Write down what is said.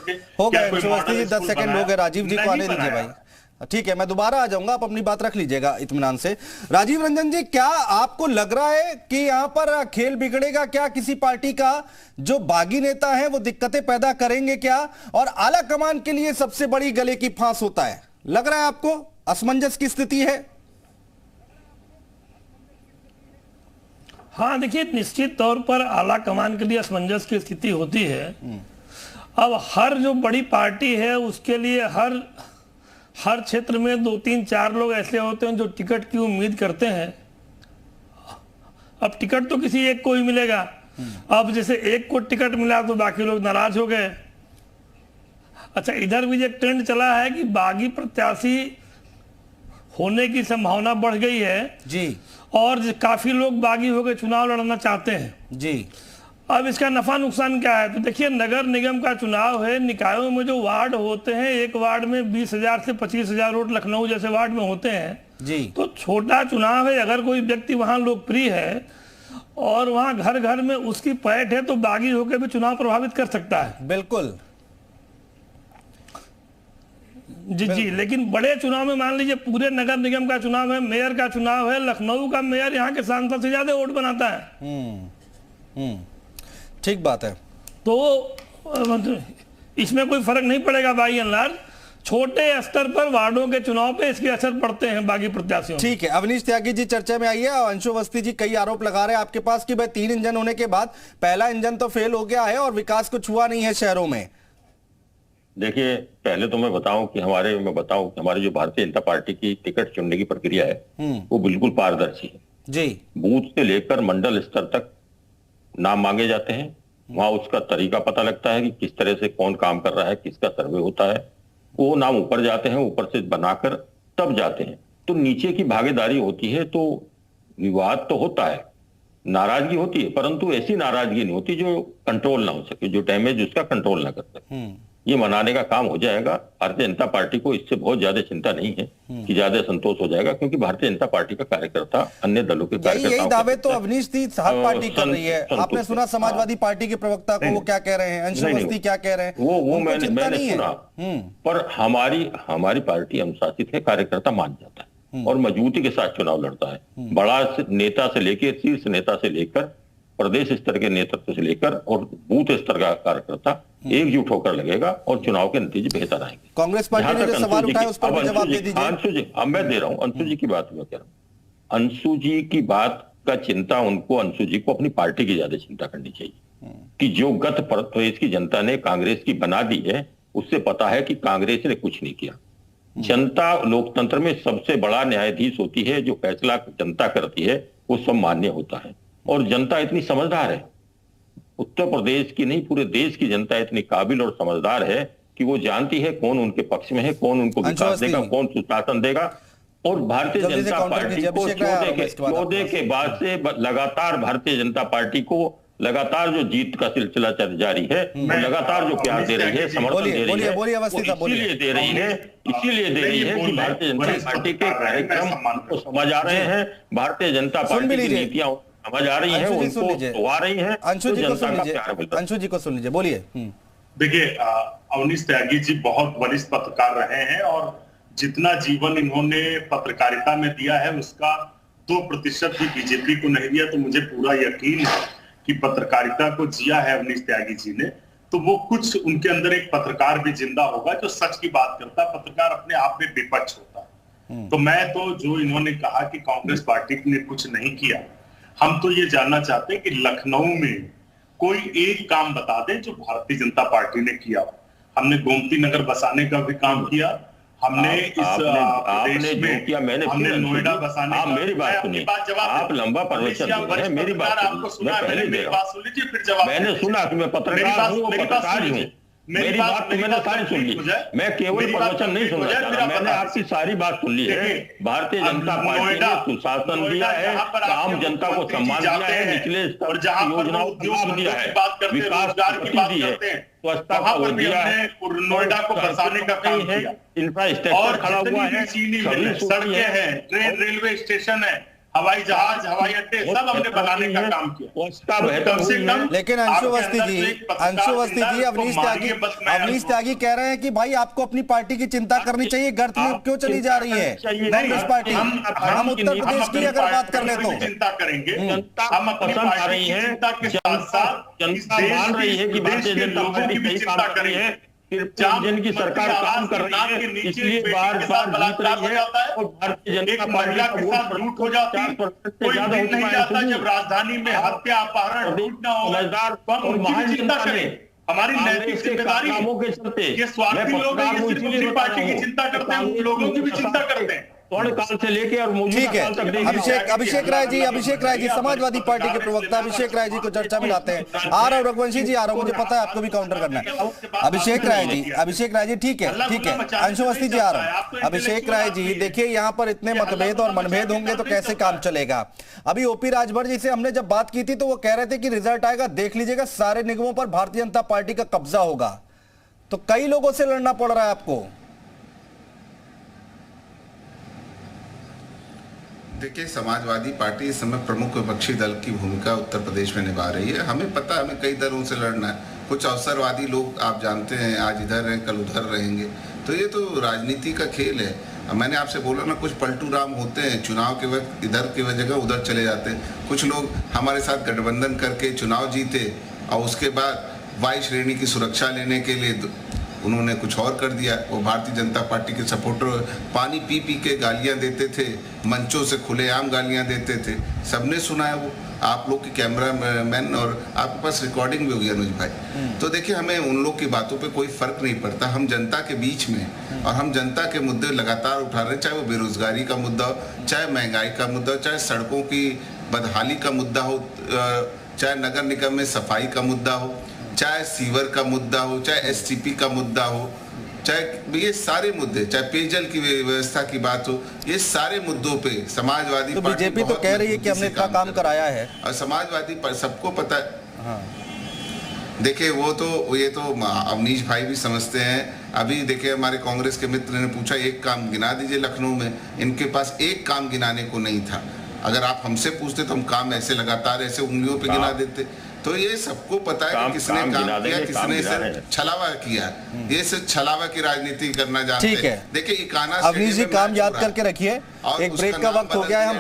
के हो क्या गए कोई Anshu Awasthi ji, model 10 school second हो बनाया? गए। राजीव जी को नहीं आने दीजिए बनाया। भाई। ठीक है, मैं दोबारा आ जाऊंगा, आप अपनी बात रख लीजिएगा इत्मीनान से। राजीव रंजन जी, क्या आपको लग रहा है कि यहां पर खेल बिगड़ेगा क्या? किसी पार्टी का जो बागी नेता है वो दिक्कतें पैदा करेंगे क्या? और आला कमान के लिए सबसे बड़ी गले की फांस होता है, लग रहा है आपको असमंजस की स्थिति है? हाँ देखिए, निश्चित तौर पर आला कमान के लिए असमंजस की स्थिति होती है। अब हर जो बड़ी पार्टी है उसके लिए हर क्षेत्र में 2, 3, 4 लोग ऐसे होते हैं जो टिकट की उम्मीद करते हैं। अब टिकट तो किसी एक को ही मिलेगा। अब जैसे एक को टिकट मिला तो बाकी लोग नाराज हो गए। अच्छा, इधर भी एक ट्रेंड चला है कि बागी प्रत्याशी होने की संभावना बढ़ गई है जी, और काफी लोग बागी होकर चुनाव लड़ना चाहते हैं जी। अब इसका नफा नुकसान क्या है? तो देखिए, नगर निगम का चुनाव है, निकायों में जो वार्ड होते हैं, एक वार्ड में 20,000 से 25,000 वोट लखनऊ जैसे वार्ड में होते हैं जी। तो छोटा चुनाव है। अगर कोई व्यक्ति वहां लोकप्रिय है और वहां घर घर में उसकी पैठ है तो बागी होकर भी चुनाव प्रभावित कर सकता है। बिल्कुल जी जी। लेकिन बड़े चुनाव में मान लीजिए पूरे नगर निगम का चुनाव है, मेयर का चुनाव है, लखनऊ का मेयर यहाँ के सांसद से ज्यादा वोट बनाता है। ठीक बात है। तो इसमें कोई फर्क नहीं पड़ेगा बाई एंड लार्ज। छोटे स्तर पर वार्डों के चुनाव पे इसके असर पड़ते हैं बागी प्रत्याशियों। ठीक है, अवनीश त्यागी जी चर्चा में आइए। और अंशु अवस्थी जी कई आरोप लगा रहे हैं आपके पास कि भाई 3 इंजन होने के बाद पहला इंजन तो फेल हो गया है और विकास कुछ हुआ नहीं है शहरों में। देखिए, पहले तो मैं बताऊं कि हमारी जो भारतीय जनता पार्टी की टिकट चुनने की प्रक्रिया है वो बिल्कुल पारदर्शी है जी। बूथ से लेकर मंडल स्तर तक नाम मांगे जाते हैं। वहां उसका तरीका पता लगता है कि किस तरह से कौन काम कर रहा है, किसका सर्वे होता है। वो नाम ऊपर जाते हैं, ऊपर से बनाकर तब जाते हैं। तो नीचे की भागीदारी होती है तो विवाद तो होता है, नाराजगी होती है, परंतु ऐसी नाराजगी नहीं होती जो कंट्रोल ना हो सके, जो डैमेज उसका कंट्रोल ना कर सके। ये मनाने का काम हो जाएगा। भारतीय जनता पार्टी को इससे बहुत ज्यादा चिंता नहीं है कि ज्यादा संतोष हो जाएगा, क्योंकि भारतीय जनता पार्टी का कार्यकर्ता अन्य दलों के कार्यकर्ताओं यही दावे तो अवनीश जी हर पार्टी कर रही है। आपने सुना समाजवादी पार्टी के प्रवक्ता को, वो क्या कह रहे हैं? अंशु अवस्थी क्या कह रहे हैं? वो मैंने सुना। पर हमारी पार्टी अनुशासित है, कार्यकर्ता मान जाता है और मजबूती के साथ चुनाव लड़ता है। बड़ा नेता से लेकर, शीर्ष नेता से लेकर, प्रदेश स्तर के नेतृत्व से लेकर और बूथ स्तर का कार्यकर्ता एकजुट होकर लगेगा और चुनाव के नतीजे बेहतर आएंगे। कांग्रेस पार्टी ने जो सवाल उठाया उस पर भी जवाब दे दीजिए। अंशु जी, अब मैं दे रहा हूं। अंशु जी की बात मैं कह रहा हूं, अंशु जी की बात का चिंता अंशु जी को अपनी पार्टी की ज्यादा चिंता करनी चाहिए कि जो गत प्रदेश की जनता ने कांग्रेस की बना दी है, उससे पता है कि कांग्रेस ने कुछ नहीं किया। जनता लोकतंत्र में सबसे बड़ा न्यायाधीश होती है। जो फैसला जनता करती है वो सब मान्य होता है और जनता इतनी समझदार है, उत्तर प्रदेश की नहीं पूरे देश की जनता इतनी काबिल और समझदार है कि वो जानती है कौन उनके पक्ष में है, कौन उनको विकास देगा, कौन सुशासन देगा। और भारतीय जनता पार्टी को चौदह के बाद से लगातार भारतीय जनता पार्टी को लगातार जो जीत का सिलसिला जारी है, लगातार जो प्यार दे रही है, समर्थन दे रही है, इसीलिए दे रही है कि भारतीय जनता पार्टी के कार्यक्रम को समझ आ रहे हैं, भारतीय जनता पार्टी की नीतियां समझ आ रही है, उनको आ रही है। अंशु जी को सुन लीजिए, अंशु जी को सुन लीजिए, बोलिए। देखिए, अवनीश त्यागी जी बहुत वरिष्ठ पत्रकार रहे हैं और जितना जीवन इन्होंने पत्रकारिता में दिया है उसका 2% भी बीजेपी को नहीं दिया। तो मुझे पूरा यकीन है कि पत्रकारिता को जिया है अवनीश त्यागी जी ने, तो वो कुछ उनके अंदर एक पत्रकार भी जिंदा होगा जो सच की बात करता है। पत्रकार अपने आप में विपक्ष होता है। तो मैं तो जो इन्होंने कहा कि कांग्रेस पार्टी ने कुछ नहीं किया, हम तो ये जानना चाहते हैं कि लखनऊ में कोई एक काम बता दें जो भारतीय जनता पार्टी ने किया। हमने गोमती नगर बसाने का भी काम किया, हमने आपने जो किया, मैंने हमने नोएडा बसाने का। मेरी बात सुनिए, आप लंबा प्रवचन दे रहे हैं, मेरी बात आपको सुना, मेरी बात सुन लीजिए फिर जवाब। मैंने सुना कि मैं पत्रकार हूँ, पत्रकार हूँ, मेरी बात तो मैंने सारी सुन ली। मैं केवल प्रवचन नहीं सुनना चाहता, मैंने आपकी सारी बात सुन ली है। भारतीय जनता पार्टी ने सुशासन दिया है, आम जनता को सम्मान दिया है, निचले स्तर की योजनाओं को लाभ दिया है, विकास की दी है, स्वच्छता का वो दिया है, नोएडा को बसाने का काम किया, इंफ्रास्ट्रक्चर खड़ा हुआ है, सड़कें हैं, ट्रेन रेलवे स्टेशन है, हवाई जहाज, हवाई अड्डे सब हमने बनाने का काम किया। उसका तो बेहतर कम से कम लेकिन अंशु अवस्थी जी, अवनीश त्यागी कह रहे हैं कि भाई आपको अपनी पार्टी की चिंता करनी चाहिए, गर्त में क्यों चली जा रही है कांग्रेस पार्टी? हम उत्तर प्रदेश की अगर बात कर ले तो चिंता करेंगे, हम अपनी पसंद आ पार्टी रही की है, चिंता के साथ साथ जनता मान रही है कि भारतीय जनता पार्टी सही काम कर रही है, जिनकी सरकार काम कर रही है, इसलिए बार बार जीत रही है। और भारतीय जनता पार्टी महिला के साथ लूट हो जाती है, कोई दिन नहीं जाता जब राजधानी में हत्या, अपहरण, लूट न हो। हम उनकी चिंता करें, हमारी नैतिक जिम्मेदारी है। ये स्वार्थी लोग हैं, ये सिर्फ अपनी पार्टी की चिंता करते हैं, उन लोगों की भी चिंता करते हैं। काल से लेके और ठीक है, अभिषेक राय जी समाजवादी पार्टी के प्रवक्ता अभिषेक राय जी को चर्चा में लाते हैं। आ रहा हूं रघुवंशी जी, आ रहा हूं, मुझे पता है आपको भी काउंटर करना है। अभिषेक राय जी ठीक है, अंशु अवस्थी जी आ रहा हूं। अभिषेक राय जी देखिए, यहाँ पर इतने मतभेद और मनभेद होंगे तो कैसे काम चलेगा? अभी ओपी राजभर जी से हमने जब बात की थी तो वो कह रहे थे कि रिजल्ट आएगा, देख लीजिएगा सारे निगमों पर भारतीय जनता पार्टी का कब्जा होगा। तो कई लोगों से लड़ना पड़ रहा है आपको। देखिए, समाजवादी पार्टी इस समय प्रमुख विपक्षी दल की भूमिका उत्तर प्रदेश में निभा रही है। हमें पता है हमें कई दलों से लड़ना है। कुछ अवसरवादी लोग आप जानते हैं आज इधर हैं कल उधर रहेंगे, तो ये तो राजनीति का खेल है। मैंने आपसे बोला ना, कुछ पलटू राम होते हैं, चुनाव के वक्त इधर की जगह उधर चले जाते हैं। कुछ लोग हमारे साथ गठबंधन करके चुनाव जीते और उसके बाद वाई श्रेणी की सुरक्षा लेने के लिए उन्होंने कुछ और कर दिया। वो भारतीय जनता पार्टी के सपोर्टर पानी पी पी के गालियां देते थे, मंचों से खुलेआम गालियां देते थे, सबने सुना है। वो आप लोग के कैमरा मैन और आपके पास रिकॉर्डिंग भी होगी अनुज भाई। तो देखिए, हमें उन लोग की बातों पे कोई फर्क नहीं पड़ता। हम जनता के बीच में और हम जनता के मुद्दे लगातार उठा रहे हैं, चाहे वो बेरोजगारी का मुद्दा हो, चाहे महंगाई का मुद्दा हो, चाहे सड़कों की बदहाली का मुद्दा हो, चाहे नगर निगम में सफाई का मुद्दा हो, चाहे सीवर का मुद्दा हो, चाहे एसटीपी का मुद्दा हो, चाहे ये सारे मुद्दे, चाहे पेयजल की व्यवस्था की बात हो, ये सारे मुद्दों पे समाजवादी तो बीजेपी तो कह रही है कि हमने इतना काम कराया है और समाजवादी पर सबको पता है। हाँ। देखिए, ये तो अवनीश भाई भी समझते हैं। अभी देखिए, हमारे कांग्रेस के मित्र ने पूछा एक काम गिना दीजिए लखनऊ में, इनके पास एक काम गिनाने को नहीं था। अगर आप हमसे पूछते तो हम काम ऐसे लगातार ऐसे उंगलियों पे गिना देते। तो ये सबको पता है कि किसने काम किया, किसने सिर्फ छलावा किया। ये सिर्फ छलावा की राजनीति करना जानते हैं। ठीक है, देखिए, अवनीश जी काम याद करके रखिए। एक ब्रेक का वक्त हो गया है।